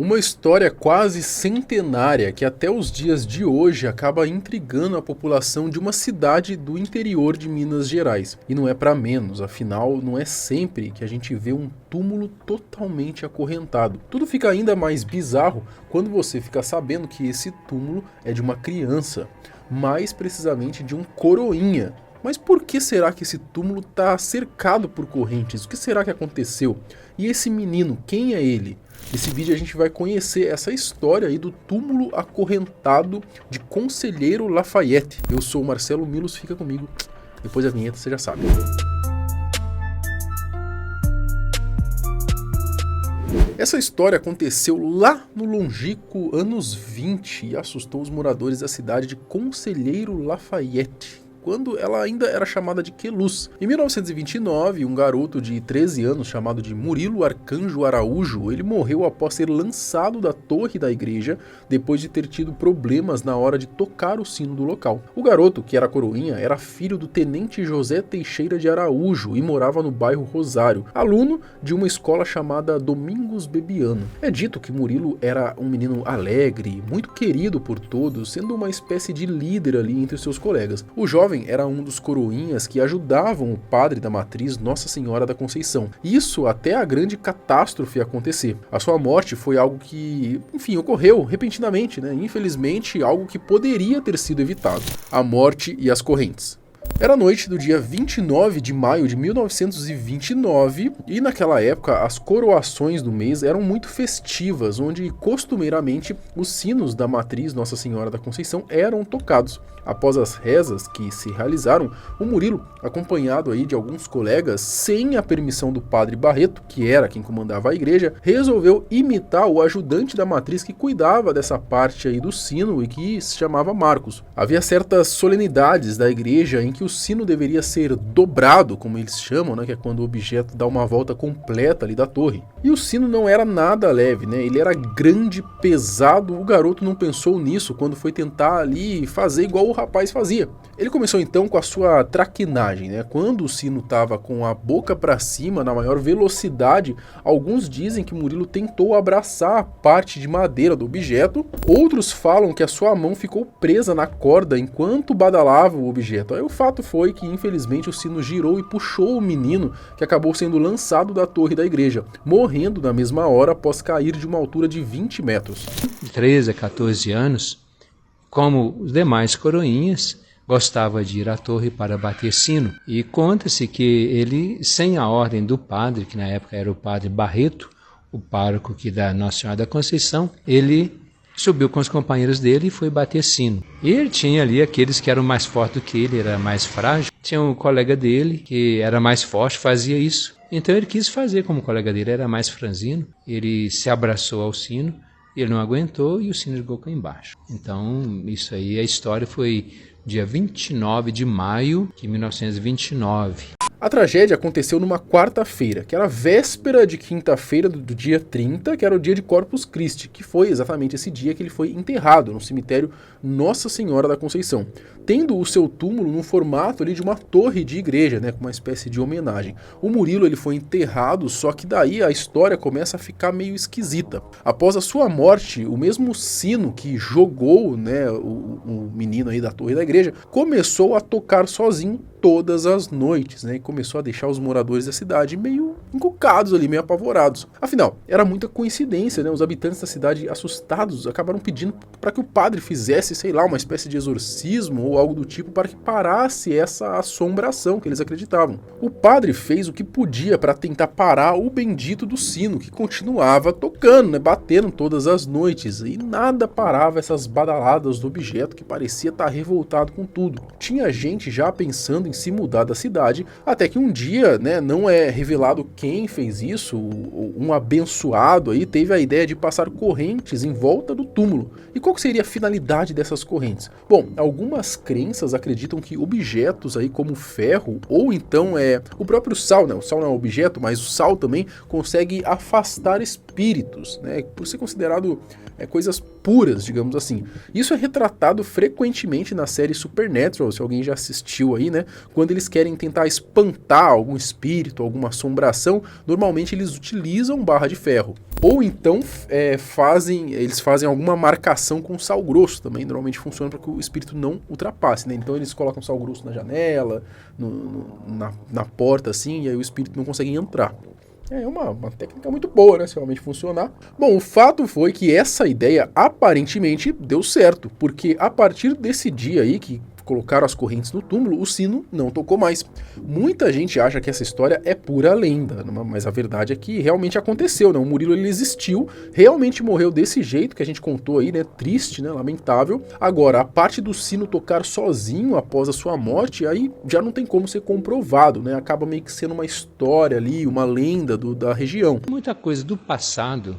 Uma história quase centenária que até os dias de hoje acaba intrigando a população de uma cidade do interior de Minas Gerais. E não é para menos, afinal não é sempre que a gente vê um túmulo totalmente acorrentado. Tudo fica ainda mais bizarro quando você fica sabendo que esse túmulo é de uma criança, mais precisamente de um coroinha. Mas por que será que esse túmulo está cercado por correntes? O que será que aconteceu? E esse menino, quem é ele? Nesse vídeo a gente vai conhecer essa história aí do túmulo acorrentado de Conselheiro Lafayette. Eu sou o Marcelo Milos, fica comigo. Depois da vinheta você já sabe. Essa história aconteceu lá no longínquo anos 20 e assustou os moradores da cidade de Conselheiro Lafayette, quando ela ainda era chamada de Queluz. Em 1929, um garoto de 13 anos chamado de Murilo Arcanjo Araújo, ele morreu após ser lançado da torre da igreja depois de ter tido problemas na hora de tocar o sino do local. O garoto, que era coroinha, era filho do tenente José Teixeira de Araújo e morava no bairro Rosário, aluno de uma escola chamada Domingos Bebiano. É dito que Murilo era um menino alegre, muito querido por todos, sendo uma espécie de líder ali entre os seus colegas. O jovem era um dos coroinhas que ajudavam o padre da matriz Nossa Senhora da Conceição. Isso até a grande catástrofe acontecer. A sua morte foi algo que, enfim, ocorreu repentinamente, né? Infelizmente, algo que poderia ter sido evitado. A morte e as correntes. Era a noite do dia 29 de maio de 1929 e naquela época as coroações do mês eram muito festivas, onde costumeiramente os sinos da matriz Nossa Senhora da Conceição eram tocados. Após as rezas que se realizaram, o Murilo, acompanhado aí de alguns colegas, sem a permissão do padre Barreto, que era quem comandava a igreja, resolveu imitar o ajudante da matriz que cuidava dessa parte aí do sino e que se chamava Marcos. Havia certas solenidades da igreja em que o sino deveria ser dobrado, como eles chamam, né, que é quando o objeto dá uma volta completa ali da torre. E o sino não era nada leve, né? Ele era grande, pesado. O garoto não pensou nisso quando foi tentar ali fazer igual o rapaz fazia. Ele começou então com a sua traquinagem, né? Quando o sino estava com a boca para cima, na maior velocidade, alguns dizem que Murilo tentou abraçar a parte de madeira do objeto, outros falam que a sua mão ficou presa na corda enquanto badalava o objeto. Aí o fato foi que infelizmente o sino girou e puxou o menino, que acabou sendo lançado da torre da igreja, morrendo na mesma hora após cair de uma altura de 20 metros. De 13 a 14 anos, como os demais coroinhas, gostava de ir à torre para bater sino. E conta-se que ele, sem a ordem do padre, que na época era o padre Barreto, o pároco que da Nossa Senhora da Conceição, ele subiu com os companheiros dele e foi bater sino. E ele tinha ali aqueles que eram mais fortes do que ele, era mais frágil. Tinha um colega dele que era mais forte, fazia isso. Então ele quis fazer como o colega dele era mais franzino. Ele se abraçou ao sino, ele não aguentou e o sino ficou cá embaixo. Então isso aí, a história foi dia 29 de maio de 1929. A tragédia aconteceu numa quarta-feira, que era a véspera de quinta-feira do dia 30, que era o dia de Corpus Christi, que foi exatamente esse dia que ele foi enterrado no cemitério Nossa Senhora da Conceição, tendo o seu túmulo no formato ali de uma torre de igreja, né, com uma espécie de homenagem. O Murilo ele foi enterrado, só que daí a história começa a ficar meio esquisita. Após a sua morte, o mesmo sino que jogou, né, o menino aí da torre da igreja começou a tocar sozinho todas as noites, né, e começou a deixar os moradores da cidade meio encucados ali, meio apavorados. Afinal, era muita coincidência, né, os habitantes da cidade assustados acabaram pedindo para que o padre fizesse, sei lá, uma espécie de exorcismo ou algo do tipo para que parasse essa assombração que eles acreditavam. O padre fez o que podia para tentar parar o bendito do sino, que continuava tocando, né, batendo todas as noites, e nada parava essas badaladas do objeto que parecia estar revoltado com tudo. Tinha gente já pensando em se mudar da cidade, até que um dia, né, não é revelado quem fez isso, um abençoado aí teve a ideia de passar correntes em volta do túmulo. E qual seria a finalidade dessas correntes? Bom, algumas crenças acreditam que objetos aí como ferro, ou então o próprio sal, né, o sal não é um objeto, mas o sal também consegue afastar espíritos espíritos, né, por ser considerado coisas puras, digamos assim. Isso é retratado frequentemente na série Supernatural, se alguém já assistiu aí, né, quando eles querem tentar espantar algum espírito, alguma assombração, normalmente eles utilizam barra de ferro. Ou então eles fazem alguma marcação com sal grosso também, normalmente funciona para que o espírito não ultrapasse, né? Então eles colocam sal grosso na janela, na porta assim, e aí o espírito não consegue entrar. É uma técnica muito boa, né? Se realmente funcionar. Bom, o fato foi que essa ideia aparentemente deu certo, porque a partir desse dia aí que colocaram as correntes no túmulo, o sino não tocou mais. Muita gente acha que essa história é pura lenda, mas a verdade é que realmente aconteceu, né? O Murilo, ele existiu, realmente morreu desse jeito que a gente contou aí, né? Triste, né? Lamentável. Agora, a parte do sino tocar sozinho após a sua morte, aí já não tem como ser comprovado, né? Acaba meio que sendo uma história ali, uma lenda da região. Muita coisa do passado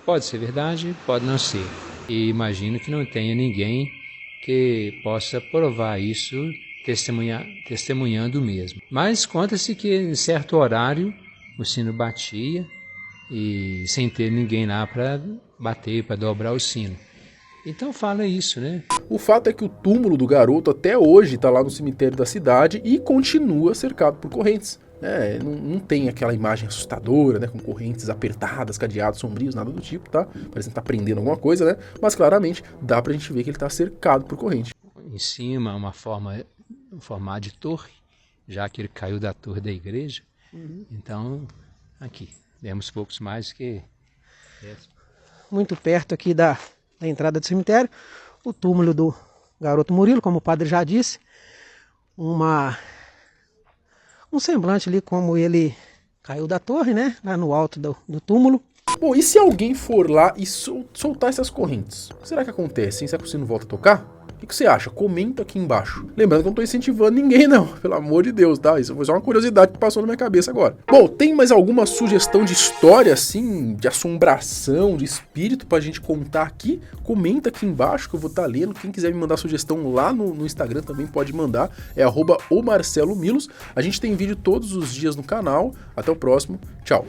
pode ser verdade, pode não ser. E imagino que não tenha ninguém que possa provar isso testemunhando mesmo. Mas conta-se que em certo horário o sino batia e sem ter ninguém lá para bater, para dobrar o sino. Então fala isso, né? O fato é que o túmulo do garoto até hoje está lá no cemitério da cidade e continua cercado por correntes. Não tem aquela imagem assustadora, né, com correntes apertadas, cadeados sombrios, nada do tipo, tá? Parece que tá prendendo alguma coisa, né? Mas claramente dá pra gente ver que ele tá cercado por corrente. Em cima, um formato de torre, já que ele caiu da torre da igreja. Então, aqui, demos poucos mais que... Muito perto aqui da entrada do cemitério, o túmulo do garoto Murilo, como o padre já disse, um semblante ali como ele caiu da torre, né? Lá no alto do túmulo. Bom, e se alguém for lá e soltar essas correntes? O que será que acontece, hein? Será que o sino volta a tocar? O que você acha? Comenta aqui embaixo. Lembrando que eu não tô incentivando ninguém não, pelo amor de Deus, tá? Isso foi só uma curiosidade que passou na minha cabeça agora. Bom, tem mais alguma sugestão de história, assim, de assombração, de espírito pra gente contar aqui? Comenta aqui embaixo que eu vou estar lendo. Quem quiser me mandar sugestão lá no Instagram também pode mandar. É @omarcelomilos. A gente tem vídeo todos os dias no canal. Até o próximo. Tchau.